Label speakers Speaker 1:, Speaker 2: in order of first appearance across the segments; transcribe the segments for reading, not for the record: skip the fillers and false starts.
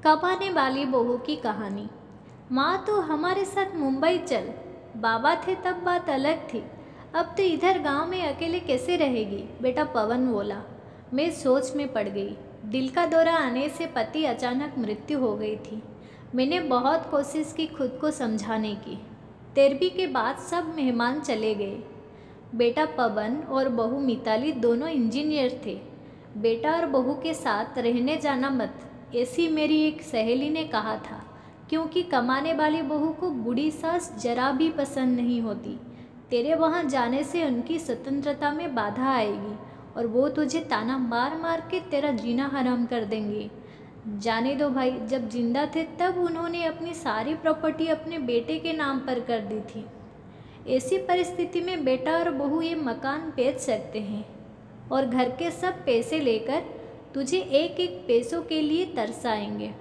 Speaker 1: कमाने वाली बहू की कहानी। माँ तो हमारे साथ मुंबई चल, बाबा थे तब बात अलग थी। अब तो इधर गांव में अकेले कैसे रहेगी, बेटा पवन बोला। मैं सोच में पड़ गई। दिल का दौरा आने से पति अचानक मृत्यु हो गई थी। मैंने बहुत कोशिश की खुद को समझाने की। 13वीं के बाद सब मेहमान चले गए। बेटा पवन और बहू मिताली दोनों इंजीनियर थे। बेटा और बहू के साथ रहने जाना मत, ऐसी मेरी एक सहेली ने कहा था, क्योंकि कमाने वाली बहू को बूढ़ी सास जरा भी पसंद नहीं होती। तेरे वहाँ जाने से उनकी स्वतंत्रता में बाधा आएगी और वो तुझे ताना मार मार के तेरा जीना हराम कर देंगे। जाने दो भाई, जब जिंदा थे तब उन्होंने अपनी सारी प्रॉपर्टी अपने बेटे के नाम पर कर दी थी। ऐसी परिस्थिति में बेटा और बहू ये मकान बेच सकते हैं और घर के सब पैसे लेकर तुझे एक एक पैसों के लिए तरसाएंगे।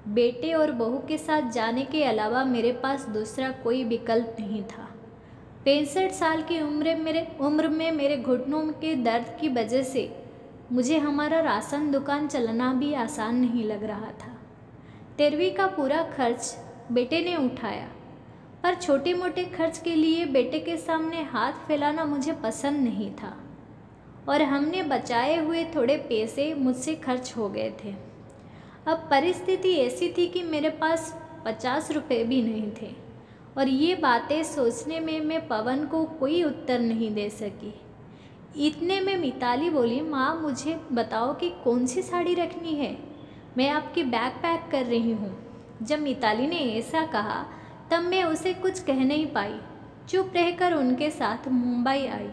Speaker 1: बेटे और बहू के साथ जाने के अलावा मेरे पास दूसरा कोई विकल्प नहीं था। 65 साल की उम्र में मेरे घुटनों के दर्द की वजह से मुझे हमारा राशन दुकान चलाना भी आसान नहीं लग रहा था। 13वीं का पूरा खर्च बेटे ने उठाया, पर छोटे मोटे खर्च के लिए बेटे के सामने हाथ फैलाना मुझे पसंद नहीं था और हमने बचाए हुए थोड़े पैसे मुझसे खर्च हो गए थे। अब परिस्थिति ऐसी थी कि मेरे पास 50 रुपये भी नहीं थे और ये बातें सोचने में मैं पवन को कोई उत्तर नहीं दे सकी। इतने में मिताली बोली, माँ मुझे बताओ कि कौन सी साड़ी रखनी है, मैं आपकी बैग पैक कर रही हूँ। जब मिताली ने ऐसा कहा तब मैं उसे कुछ कह नहीं पाई, चुप रहकर उनके साथ मुंबई आई।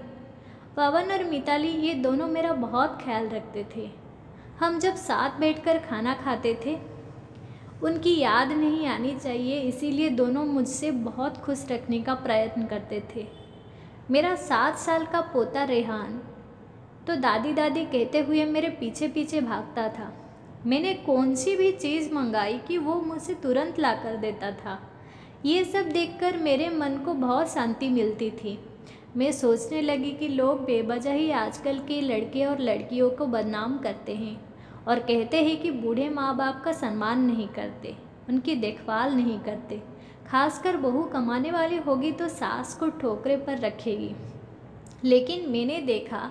Speaker 1: पवन और मिताली ये दोनों मेरा बहुत ख्याल रखते थे। हम जब साथ बैठकर खाना खाते थे, उनकी याद नहीं आनी चाहिए, इसीलिए दोनों मुझसे बहुत खुश रखने का प्रयत्न करते थे। मेरा 7 साल का पोता रेहान तो दादी दादी कहते हुए मेरे पीछे पीछे भागता था। मैंने कौन सी भी चीज़ मंगाई कि वो मुझसे तुरंत ला कर देता था। ये सब देखकर मेरे मन को बहुत शांति मिलती थी। मैं सोचने लगी कि लोग बेवजह ही आजकल के लड़के और लड़कियों को बदनाम करते हैं और कहते हैं कि बूढ़े माँ बाप का सम्मान नहीं करते, उनकी देखभाल नहीं करते। खासकर बहू कमाने वाली होगी तो सास को ठोकरे पर रखेगी। लेकिन मैंने देखा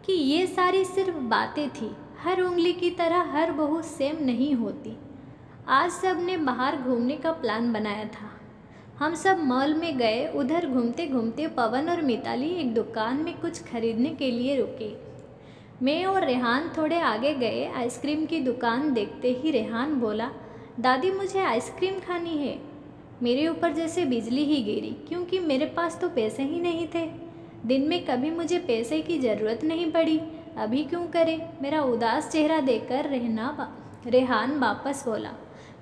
Speaker 1: कि ये सारी सिर्फ बातें थी। हर उंगली की तरह हर बहू सेम नहीं होती। आज सब ने बाहर घूमने का प्लान बनाया था। हम सब मॉल में गए। उधर घूमते घूमते पवन और मिताली एक दुकान में कुछ खरीदने के लिए रुके। मैं और रेहान थोड़े आगे गए। आइसक्रीम की दुकान देखते ही रेहान बोला, दादी मुझे आइसक्रीम खानी है। मेरे ऊपर जैसे बिजली ही गिरी, क्योंकि मेरे पास तो पैसे ही नहीं थे। दिन में कभी मुझे पैसे की ज़रूरत नहीं पड़ी, अभी क्यों करे। मेरा उदास चेहरा देखकर रेहान वापस बोला,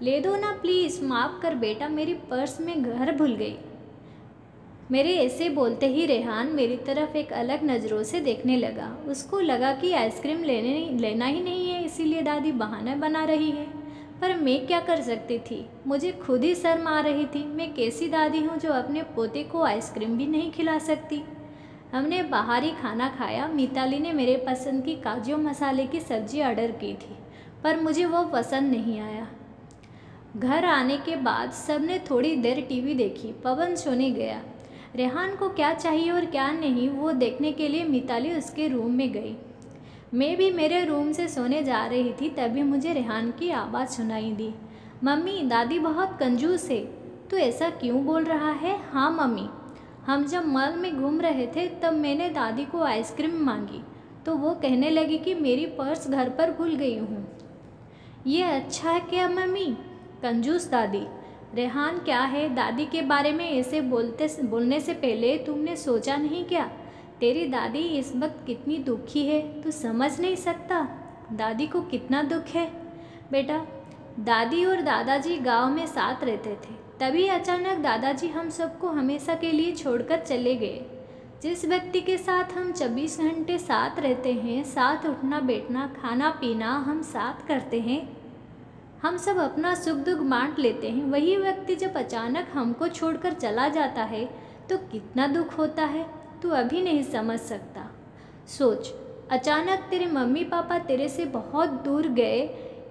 Speaker 1: ले दो ना प्लीज़, माफ़ कर बेटा, मेरी पर्स में घर भूल गई। मेरे ऐसे बोलते ही रेहान मेरी तरफ एक अलग नज़रों से देखने लगा। उसको लगा कि आइसक्रीम लेना ही नहीं है, इसीलिए दादी बहाना बना रही है। पर मैं क्या कर सकती थी, मुझे खुद ही शर्म आ रही थी। मैं कैसी दादी हूँ जो अपने पोते को आइसक्रीम भी नहीं खिला सकती। हमने बाहर ही खाना खाया। मिताली ने मेरे पसंद की काजू मसाले की सब्ज़ी ऑर्डर की थी, पर मुझे वो पसंद नहीं आया। घर आने के बाद सबने थोड़ी देर टीवी देखी। पवन सोने गया। रेहान को क्या चाहिए और क्या नहीं वो देखने के लिए मिताली उसके रूम में गई। मैं भी मेरे रूम से सोने जा रही थी, तभी मुझे रेहान की आवाज़ सुनाई दी, मम्मी दादी बहुत कंजूस है। तू ऐसा क्यों बोल रहा है। हाँ मम्मी, हम जब मॉल में घूम रहे थे तब मैंने दादी को आइसक्रीम मांगी तो वो कहने लगी कि मेरी पर्स घर पर भूल गई हूँ। ये अच्छा है क्या मम्मी, कंजूस दादी। रेहान क्या है, दादी के बारे में ऐसे बोलने से पहले तुमने सोचा नहीं क्या, तेरी दादी इस वक्त कितनी दुखी है, तू समझ नहीं सकता दादी को कितना दुख है। बेटा, दादी और दादाजी गांव में साथ रहते थे, तभी अचानक दादाजी हम सबको हमेशा के लिए छोड़कर चले गए। जिस व्यक्ति के साथ हम 24 घंटे साथ रहते हैं, साथ उठना बैठना खाना पीना हम साथ करते हैं, हम सब अपना सुख दुख बांट लेते हैं, वही व्यक्ति जब अचानक हमको छोड़कर चला जाता है तो कितना दुख होता है, तू अभी नहीं समझ सकता। सोच, अचानक तेरे मम्मी पापा तेरे से बहुत दूर गए,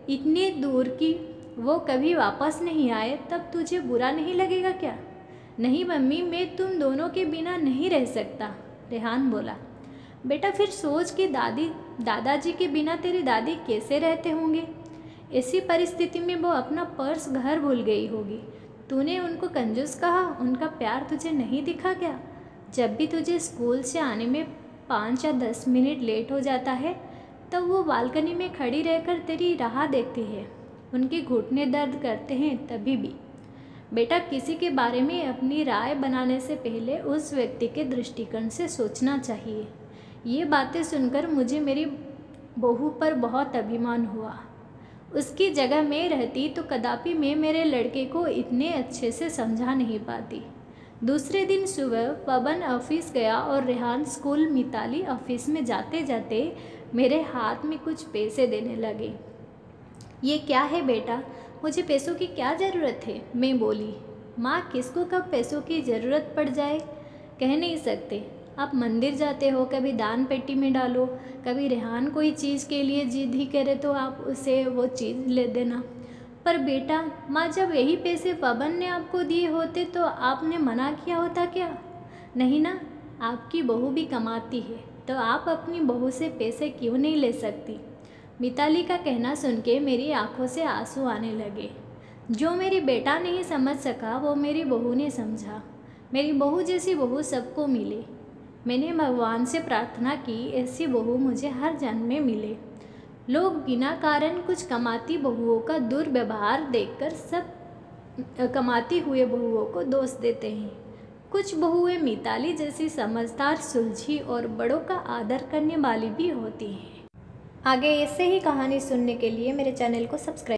Speaker 1: इतनी दूर की वो कभी वापस नहीं आए तब तुझे बुरा नहीं लगेगा क्या? नहीं मम्मी, मैं तुम दोनों के बिना नहीं रह सकता, रेहान बोला। बेटा फिर सोच कि दादाजी के बिना तेरी दादी कैसे रहते होंगे। ऐसी परिस्थिति में वो अपना पर्स घर भूल गई होगी। तूने उनको कंजूस कहा, उनका प्यार तुझे नहीं दिखा क्या? जब भी तुझे स्कूल से आने में 5 या 10 मिनट लेट हो जाता है तब वो बालकनी में खड़ी रहकर तेरी राह देखती है। उनके घुटने दर्द करते हैं तभी भी। बेटा किसी के बारे में अपनी राय बनाने से पहले उस व्यक्ति के दृष्टिकोण से सोचना चाहिए। ये बातें सुनकर मुझे मेरी बहू पर बहुत अभिमान हुआ। उसकी जगह मैं रहती तो कदापि मैं मेरे लड़के को इतने अच्छे से समझा नहीं पाती। दूसरे दिन सुबह पवन ऑफिस गया और रेहान स्कूल मिताली ऑफिस में जाते जाते मेरे हाथ में कुछ पैसे देने लगे। ये क्या है बेटा, मुझे पैसों की क्या ज़रूरत है? मैं बोली। माँ, किसको कब पैसों की ज़रूरत पड़ जाए कह नहीं सकते। आप मंदिर जाते हो, कभी दान पेटी में डालो, कभी रेहान कोई चीज़ के लिए जिद ही करे तो आप उसे वो चीज़ ले देना। पर बेटा, माँ, जब यही पैसे पवन ने आपको दिए होते तो आपने मना किया होता क्या? नहीं ना, आपकी बहू भी कमाती है तो आप अपनी बहू से पैसे क्यों नहीं ले सकती? मिताली का कहना सुन के मेरी आंखों से आंसू आने लगे। जो मेरी बेटा नहीं समझ सका वो मेरी बहू ने समझा। मेरी बहू जैसी बहू सबको मिले। मैंने भगवान से प्रार्थना की ऐसी बहू मुझे हर जन्म में मिले। लोग बिना कारण कुछ कमाती बहुओं का दुर्व्यवहार देखकर सब कमाती हुए बहुओं को दोष देते हैं। कुछ बहुएं मिताली जैसी समझदार, सुलझी और बड़ों का आदर करने वाली भी होती हैं। आगे ऐसे ही कहानी सुनने के लिए मेरे चैनल को सब्सक्राइब